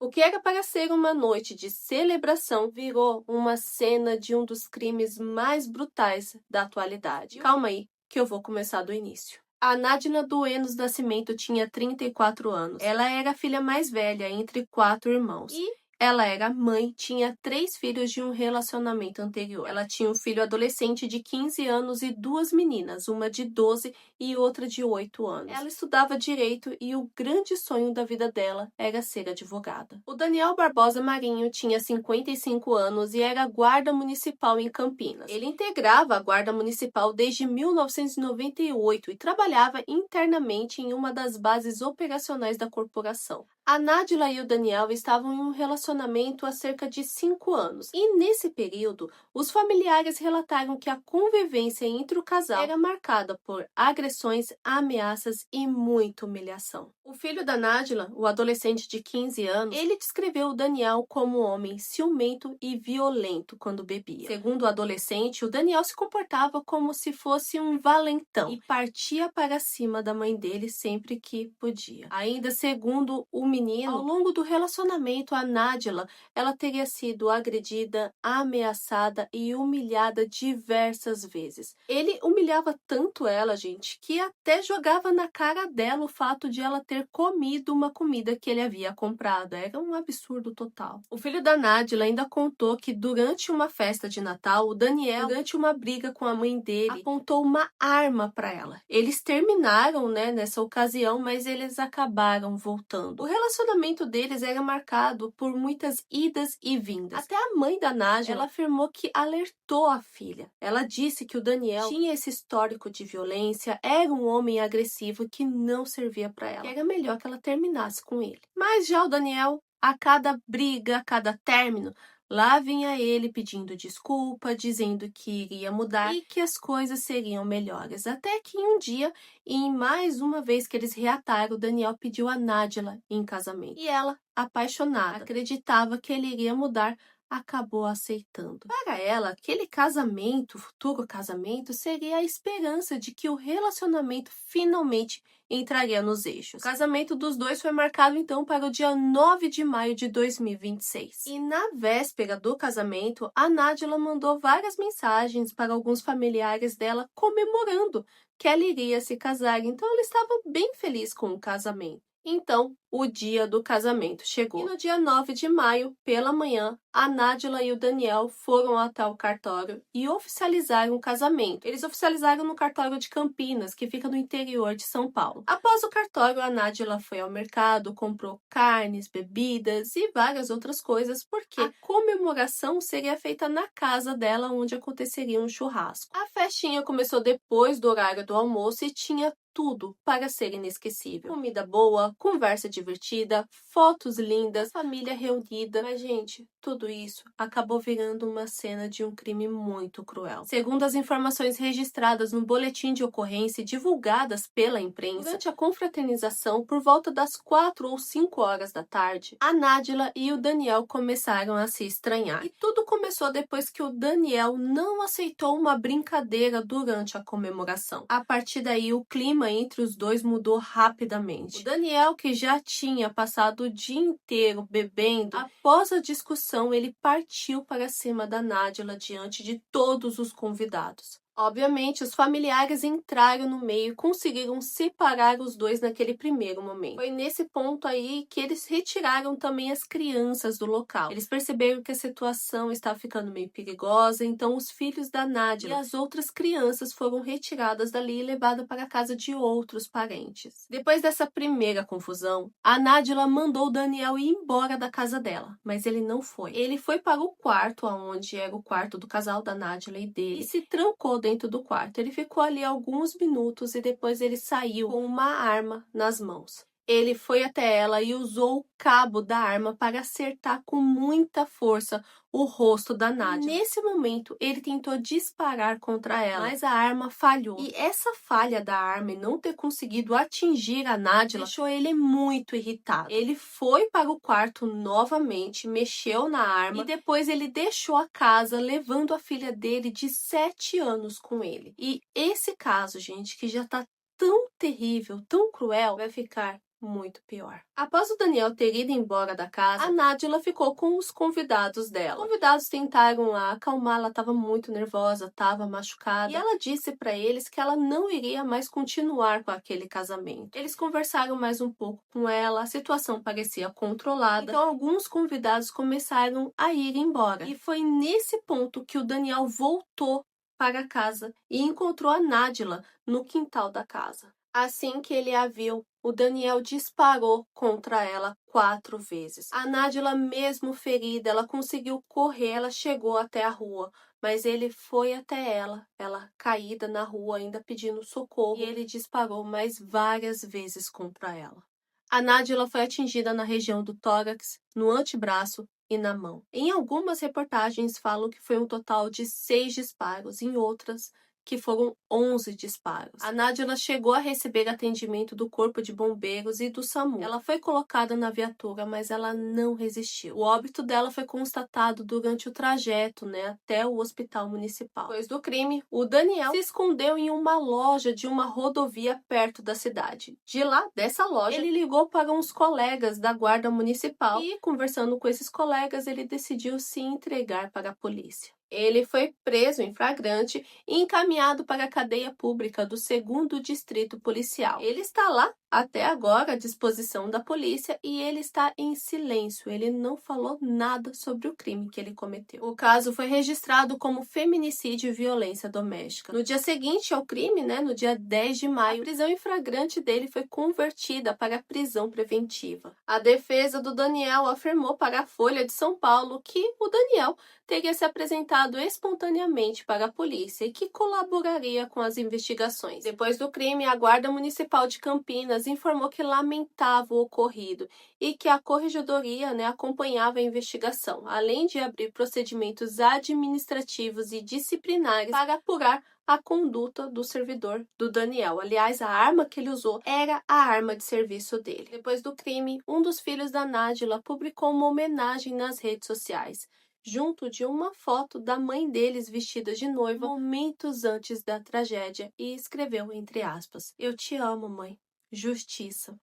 O que era para ser uma noite de celebração virou uma cena de um dos crimes mais brutais da atualidade. Calma aí, que eu vou começar do início. A Nádila Duenos Nascimento tinha 34 anos. Ela era a filha mais velha entre 4 irmãos. Ela era mãe, tinha 3 filhos de um relacionamento anterior. Ela tinha um filho adolescente de 15 anos e 2 meninas, uma de 12 e outra de 8 anos. Ela estudava direito e o grande sonho da vida dela era ser advogada. O Daniel Barbosa Marinho tinha 55 anos e era guarda municipal em Campinas. Ele integrava a guarda municipal desde 1998 e trabalhava internamente em uma das bases operacionais da corporação. A Nádila e o Daniel estavam em um relacionamento há cerca de 5 anos, e nesse período, os familiares relataram que a convivência entre o casal era marcada por agressões, ameaças e muita humilhação. O filho da Nádila, o adolescente de 15 anos, ele descreveu o Daniel como um homem ciumento e violento quando bebia. Segundo o adolescente, o Daniel se comportava como se fosse um valentão e partia para cima da mãe dele sempre que podia. Ainda segundo o menino, ao longo do relacionamento, a Nádila, ela teria sido agredida, ameaçada e humilhada diversas vezes. Ele humilhava tanto ela, gente, que até jogava na cara dela o fato de ela ter comido uma comida que ele havia comprado. Era um absurdo total. O filho da Nádila ainda contou que durante uma festa de Natal, o Daniel, durante uma briga com a mãe dele, apontou uma arma para ela. Eles terminaram, nessa ocasião, mas eles acabaram voltando. O relacionamento deles era marcado por muitas idas e vindas. Até a mãe da Nádila, ela afirmou que alertou a filha. Ela disse que o Daniel tinha esse histórico de violência, era um homem agressivo que não servia para ela. Era melhor que ela terminasse com ele. Mas já o Daniel, a cada briga, a cada término, lá vinha ele pedindo desculpa, dizendo que iria mudar e que as coisas seriam melhores. Até que um dia, em mais uma vez que eles reataram, o Daniel pediu a Nádila em casamento. E ela, apaixonada, acreditava que ele iria mudar, acabou aceitando. Para ela, aquele casamento, futuro casamento, seria a esperança de que o relacionamento finalmente entraria nos eixos. O casamento dos dois foi marcado então para o dia 9 de maio de 2026. E na véspera do casamento, a Nádila mandou várias mensagens para alguns familiares dela comemorando que ela iria se casar. Então ela estava bem feliz com o casamento. Então, o dia do casamento chegou. E no dia 9 de maio, pela manhã, a Nádila e o Daniel foram até o cartório e oficializaram o casamento. Eles oficializaram no cartório de Campinas, que fica no interior de São Paulo. Após o cartório, a Nádila foi ao mercado, comprou carnes, bebidas e várias outras coisas, porque a comemoração seria feita na casa dela, onde aconteceria um churrasco. A festinha começou depois do horário do almoço e tinha tudo para ser inesquecível. Comida boa, conversa divertida, fotos lindas, família reunida. Mas, gente, tudo isso acabou virando uma cena de um crime muito cruel. Segundo as informações registradas no boletim de ocorrência e divulgadas pela imprensa, durante a confraternização, por volta das 4 ou 5 horas da tarde, a Nádila e o Daniel começaram a se estranhar. E tudo começou depois que o Daniel não aceitou uma brincadeira durante a comemoração. A partir daí, o clima entre os dois mudou rapidamente. O Daniel, que já tinha passado o dia inteiro bebendo, após a discussão, ele partiu para cima da Nádila diante de todos os convidados. Obviamente, os familiares entraram no meio e conseguiram separar os dois naquele primeiro momento. Foi nesse ponto aí que eles retiraram também as crianças do local. Eles perceberam que a situação estava ficando meio perigosa, então os filhos da Nádila e as outras crianças foram retiradas dali e levadas para a casa de outros parentes. Depois dessa primeira confusão, a Nádila mandou o Daniel ir embora da casa dela, mas ele não foi. Ele foi para o quarto, onde era o quarto do casal da Nádila e dele, e se trancou dentro do quarto. Ele ficou ali alguns minutos e depois ele saiu com uma arma nas mãos. Ele foi até ela e usou o cabo da arma para acertar com muita força o rosto da Nádila. Nesse momento, ele tentou disparar contra ela, mas a arma falhou. E essa falha da arma e não ter conseguido atingir a Nádila deixou ele muito irritado. Ele foi para o quarto novamente, mexeu na arma e depois ele deixou a casa, levando a filha dele de 7 anos com ele. E esse caso, gente, que já tá tão terrível, tão cruel, vai ficar muito pior. Após o Daniel ter ido embora da casa, a Nádila ficou com os convidados dela. Os convidados tentaram acalmar, ela estava muito nervosa, estava machucada, e ela disse para eles que ela não iria mais continuar com aquele casamento. Eles conversaram mais um pouco com ela, a situação parecia controlada, então alguns convidados começaram a ir embora. E foi nesse ponto que o Daniel voltou para casa e encontrou a Nádila no quintal da casa. Assim que ele a viu, o Daniel disparou contra ela 4 vezes. A Nádila, mesmo ferida, ela conseguiu correr, ela chegou até a rua, mas ele foi até ela caída na rua, ainda pedindo socorro, e ele disparou mais várias vezes contra ela. A Nádila foi atingida na região do tórax, no antebraço e na mão. Em algumas reportagens falam que foi um total de 6 disparos, em outras que foram 11 disparos. A Nádila chegou a receber atendimento do Corpo de Bombeiros e do SAMU. Ela foi colocada na viatura, mas ela não resistiu. O óbito dela foi constatado durante o trajeto, até o hospital municipal. Depois do crime, o Daniel se escondeu em uma loja de uma rodovia perto da cidade. De lá, dessa loja, ele ligou para uns colegas da guarda municipal e, conversando com esses colegas, ele decidiu se entregar para a polícia. Ele foi preso em flagrante e encaminhado para a cadeia pública do 2º Distrito Policial. Ele está lá até agora à disposição da polícia e ele está em silêncio. Ele não falou nada sobre o crime que ele cometeu. O caso foi registrado como feminicídio e violência doméstica. No dia seguinte ao crime, no dia 10 de maio, a prisão em flagrante dele foi convertida para prisão preventiva. A defesa do Daniel afirmou para a Folha de São Paulo que o Daniel teria se apresentado espontaneamente para a polícia e que colaboraria com as investigações. Depois do crime, a Guarda Municipal de Campinas informou que lamentava o ocorrido e que a corregedoria acompanhava a investigação, além de abrir procedimentos administrativos e disciplinares para apurar a conduta do servidor do Daniel. Aliás, a arma que ele usou era a arma de serviço dele. Depois do crime, um dos filhos da Nádila publicou uma homenagem nas redes sociais, junto de uma foto da mãe deles vestida de noiva momentos antes da tragédia, e escreveu entre aspas: "Eu te amo, mãe. Justiça."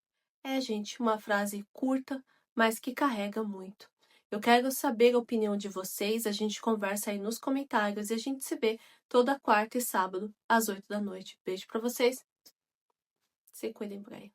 Gente, uma frase curta, mas que carrega muito. Eu quero saber a opinião de vocês, a gente conversa aí nos comentários e a gente se vê toda quarta e sábado às 8 da noite. Beijo pra vocês. Se cuidem por aí.